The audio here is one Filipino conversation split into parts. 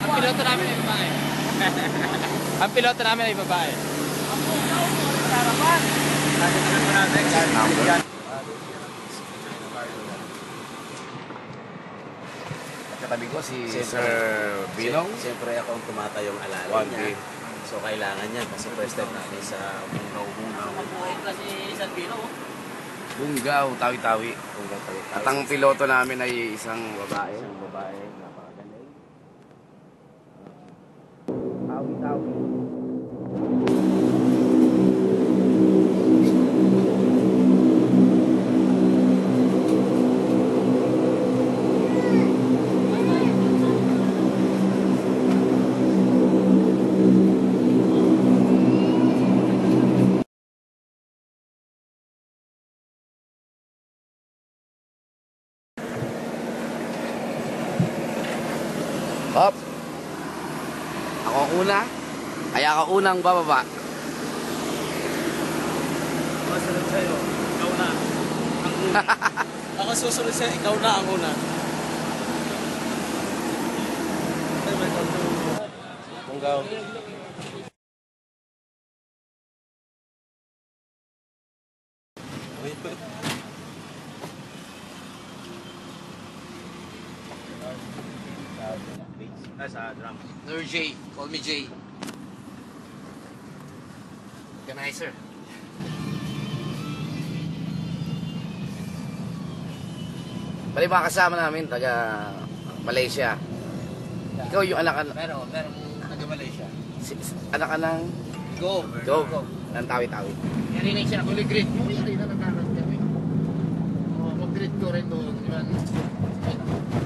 Ang piloto namin ay babae. Ang piloto namin ay babae. Katabi ko si Sir Binong. Siyempre ako ang tumatayong alala niya. So kailangan yan kasi first time natin sa bungaw-bungaw. Mabuhay pa si Sir Binong. Bungaw, tawi-tawi. At ang piloto namin ay isang babae. Napakagaling. Tawi-tawi. Hop! Ako ang una, kaya ako unang bababa. Susunod sa'yo, ikaw na ang una. Ako susunod sa'yo, ikaw na ang una. Bungaw. Sa drums. Sir J, call me J. Organizer. Bali mga kasama namin, taga Malaysia. Ikaw yung anak Meron taga Malaysia. anak ng Go. ng tawi-tawi. Narinig siya, fully grid. Yung yari na nagkaroon kami. Mag-grid ko rin doon.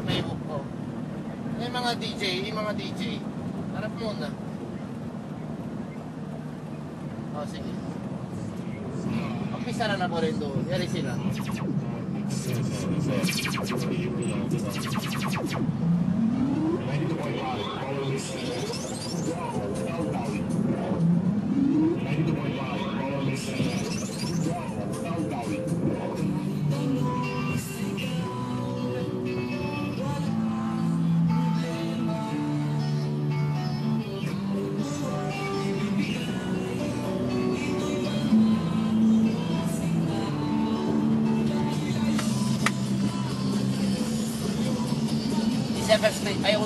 May hook ko. Yung mga DJ. Harap muna. Sige. Pagpisa na ako rin doon. Yari sila.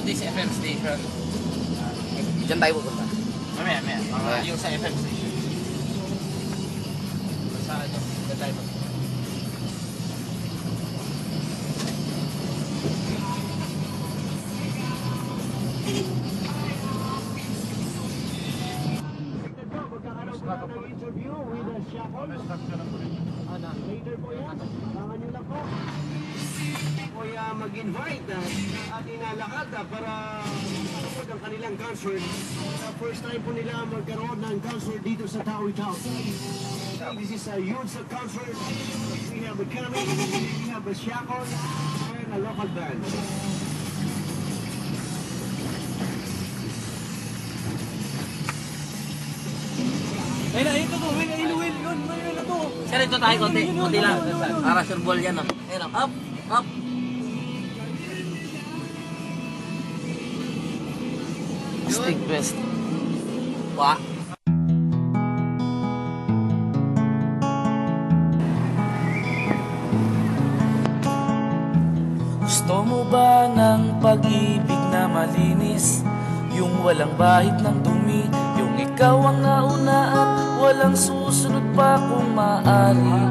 This FM station. Diyan tayo pupunta. Mamaya. Yung sa FM station. Saan yung diyan tayo pupunta? Interview with Shakon. Later po yan. Abangan nyo lang po. Po mag-invite at inalakad para manood ang kanilang concert. First time po nila magkaroon ng concert dito sa Tawi-Tawi. This is a huge concert. We have a Kami, we have a Shakon, and a local band. Ay na, ito to. Will. Yun na to. Sir, ito tayo. Kunti lang. Para sure ball yan. Ayun, up. Stick best. Wah. Gusto mo ba ng pag-ibig na malinis? Yung walang bahid ng dumi, yung ikaw ang nauna at walang susunod pa kung maaari.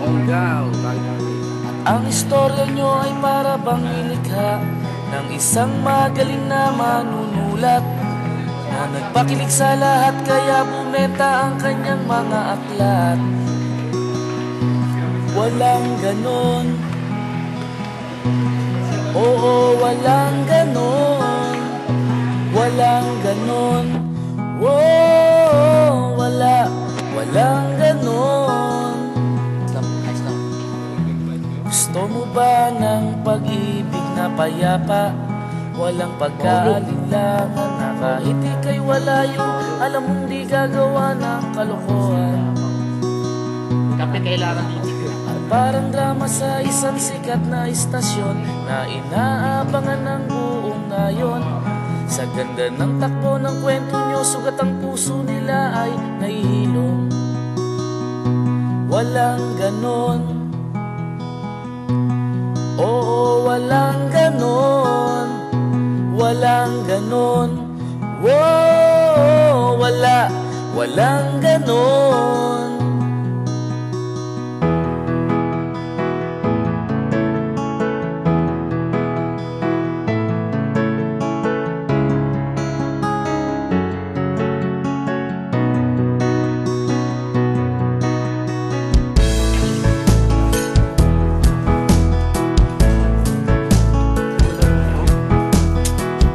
Bungaw, tawi-tawi. Ang istorya nyo ay para bang nilikha ng isang magaling na manunulat na nagpakilig sa lahat kaya bumenta ang kanyang mga aklat. Walang ganon, oo, walang ganon. Walang ganon, oh, walang ganon. Gusto mo ba ng pag-ibig na payapa? Walang pagkaalinlangan na kahit ika'y walayo, alam mong di gagawa ng kalokohan. Kapit kailangan dito. At parang drama sa isang sikat na istasyon na inaabangan ng buong nayon. Sa ganda ng takbo ng kwento nyo, sugat ang puso nila ay nahihilom. Walang ganon, oo, walang ganon. Walang ganon, wow, walang ganon.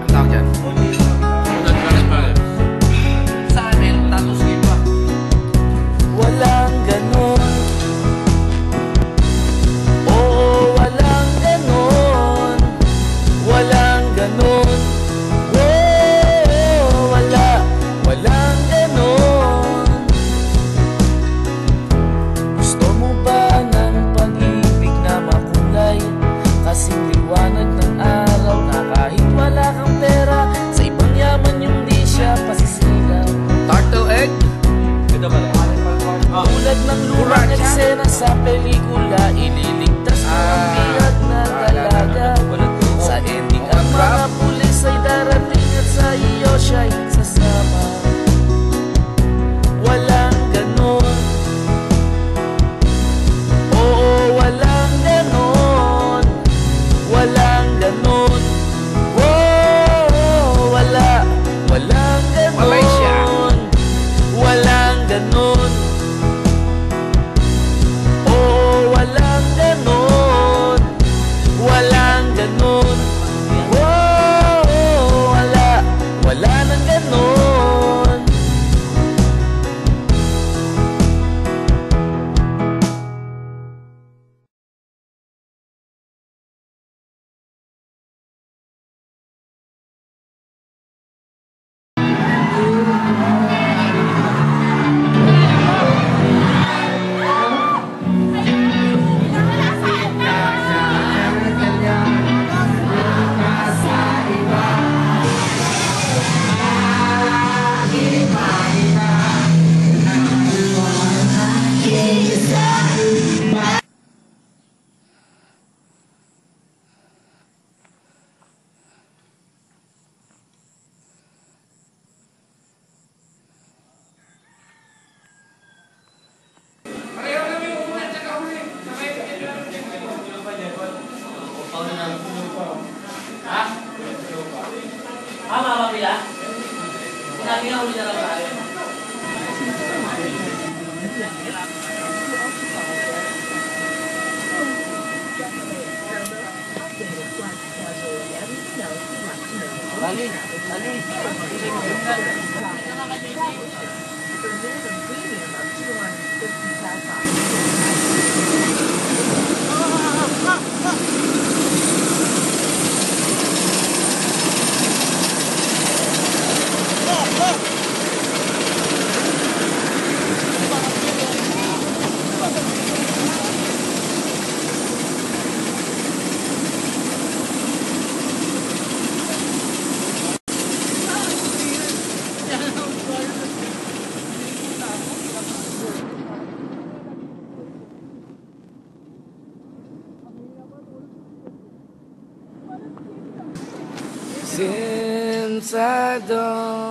Ang tawag dyan? Sa amin, tattoo skin pa. Walang ganon, oo, walang ganon. Walang ganon, wow, walang ganon. Gusto mo ba ng pag-ibig na makulay? Kasing liwanag ng araw na kahit wala kang pera, sa ibang yaman yung di siya pasisilaw. Turtle egg? Tulad ng lumang eksena sa pelikula, ililigtas mo ang bigat na dalaga. Sa ending ang mga pulis ay darating at sa iyo siya'y sasama. Walang ganon, oo, walang ganon. Walang ganon, wow, walang ganon. Malaysia. Walang ganon, oo, walang ganon. Walang ganon, wow, wala nang ganon. Mapapila? Sinabi nga huli na lang tayo. Since I don't